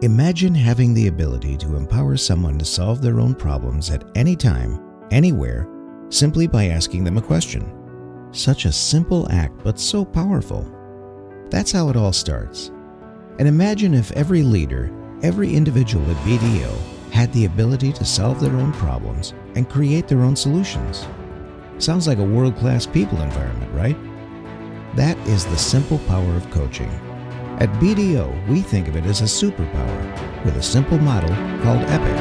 Imagine having the ability to empower someone to solve their own problems at any time, anywhere, simply by asking them a question. Such a simple act, but so powerful. That's how it all starts. And imagine if every leader, every individual at BDO had the ability to solve their own problems and create their own solutions. Sounds like a world-class people environment, right? That is the simple power of coaching. At BDO, we think of it as a superpower with a simple model called EPIC.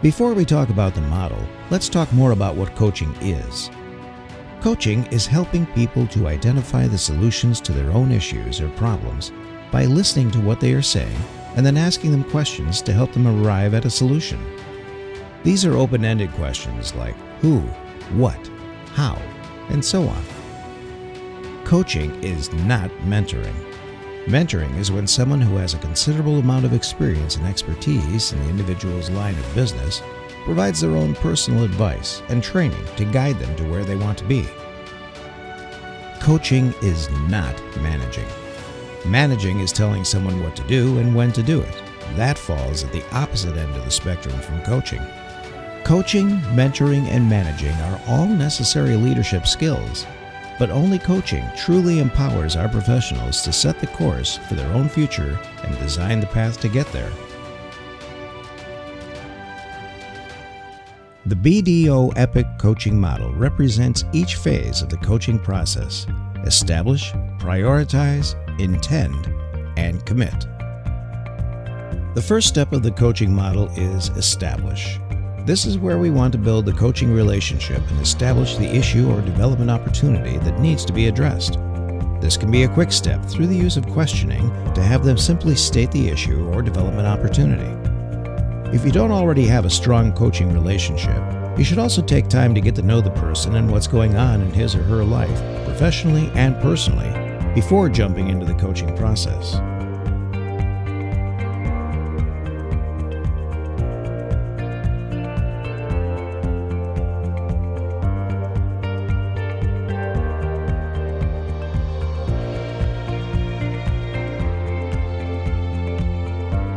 Before we talk about the model, let's talk more about what coaching is. Coaching is helping people to identify the solutions to their own issues or problems by listening to what they are saying and then asking them questions to help them arrive at a solution. These are open-ended questions like who, what, how, and so on. Coaching is not mentoring. Mentoring is when someone who has a considerable amount of experience and expertise in the individual's line of business provides their own personal advice and training to guide them to where they want to be. Coaching is not managing. Managing is telling someone what to do and when to do it. That falls at the opposite end of the spectrum from coaching. Coaching, mentoring, and managing are all necessary leadership skills, but only coaching truly empowers our professionals to set the course for their own future and design the path to get there. The BDO EPIC coaching model represents each phase of the coaching process: establish, prioritize, intend, and commit. The first step of the coaching model is establish. This is where we want to build the coaching relationship and establish the issue or development opportunity that needs to be addressed. This can be a quick step through the use of questioning to have them simply state the issue or development opportunity. If you don't already have a strong coaching relationship, you should also take time to get to know the person and what's going on in his or her life, professionally and personally, before jumping into the coaching process.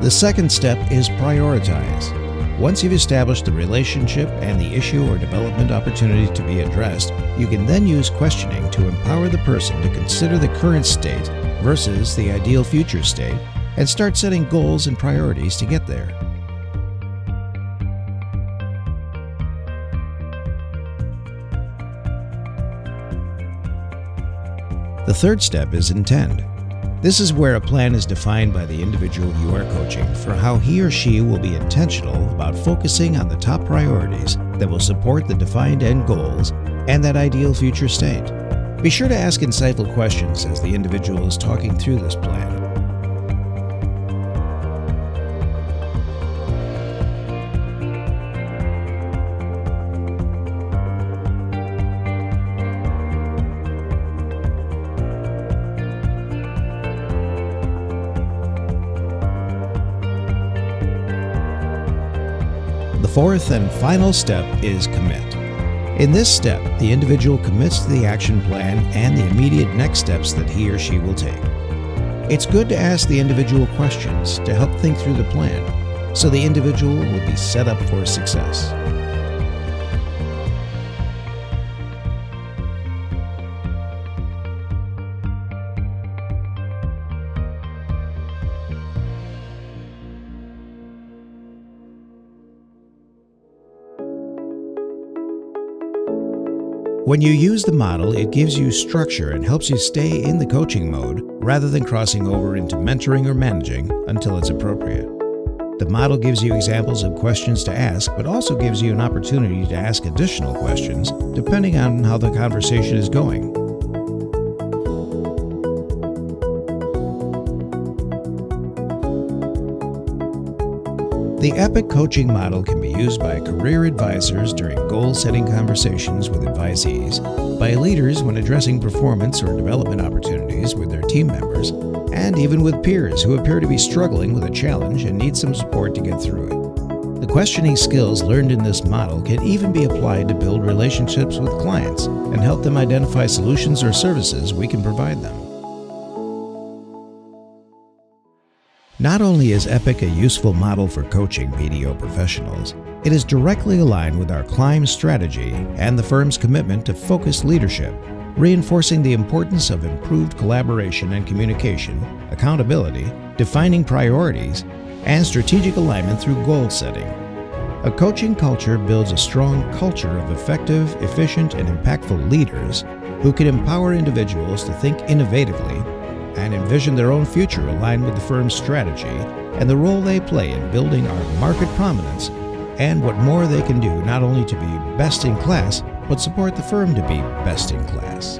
The second step is prioritize. Once you've established the relationship and the issue or development opportunity to be addressed, you can then use questioning to empower the person to consider the current state versus the ideal future state and start setting goals and priorities to get there. The third step is intend. This is where a plan is defined by the individual you are coaching for how he or she will be intentional about focusing on the top priorities that will support the defined end goals and that ideal future state. Be sure to ask insightful questions as the individual is talking through this plan. The fourth and final step is commit. In this step, the individual commits to the action plan and the immediate next steps that he or she will take. It's good to ask the individual questions to help think through the plan, so the individual will be set up for success. When you use the model, it gives you structure and helps you stay in the coaching mode rather than crossing over into mentoring or managing until it's appropriate. The model gives you examples of questions to ask, but also gives you an opportunity to ask additional questions depending on how the conversation is going. The EPIC coaching model can be used by career advisors during goal-setting conversations with advisees, by leaders when addressing performance or development opportunities with their team members, and even with peers who appear to be struggling with a challenge and need some support to get through it. The questioning skills learned in this model can even be applied to build relationships with clients and help them identify solutions or services we can provide them. Not only is EPIC a useful model for coaching BDO professionals, it is directly aligned with our CLIMB strategy and the firm's commitment to focused leadership, reinforcing the importance of improved collaboration and communication, accountability, defining priorities, and strategic alignment through goal setting. A coaching culture builds a strong culture of effective, efficient, and impactful leaders who can empower individuals to think innovatively and envision their own future aligned with the firm's strategy and the role they play in building our market prominence and what more they can do not only to be best in class, but support the firm to be best in class.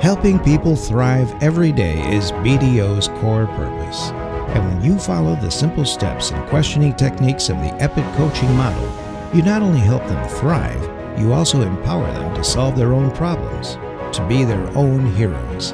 Helping people thrive every day is BDO's core purpose. And when you follow the simple steps and questioning techniques of the EPIC coaching model, you not only help them thrive, you also empower them to solve their own problems, to be their own heroes.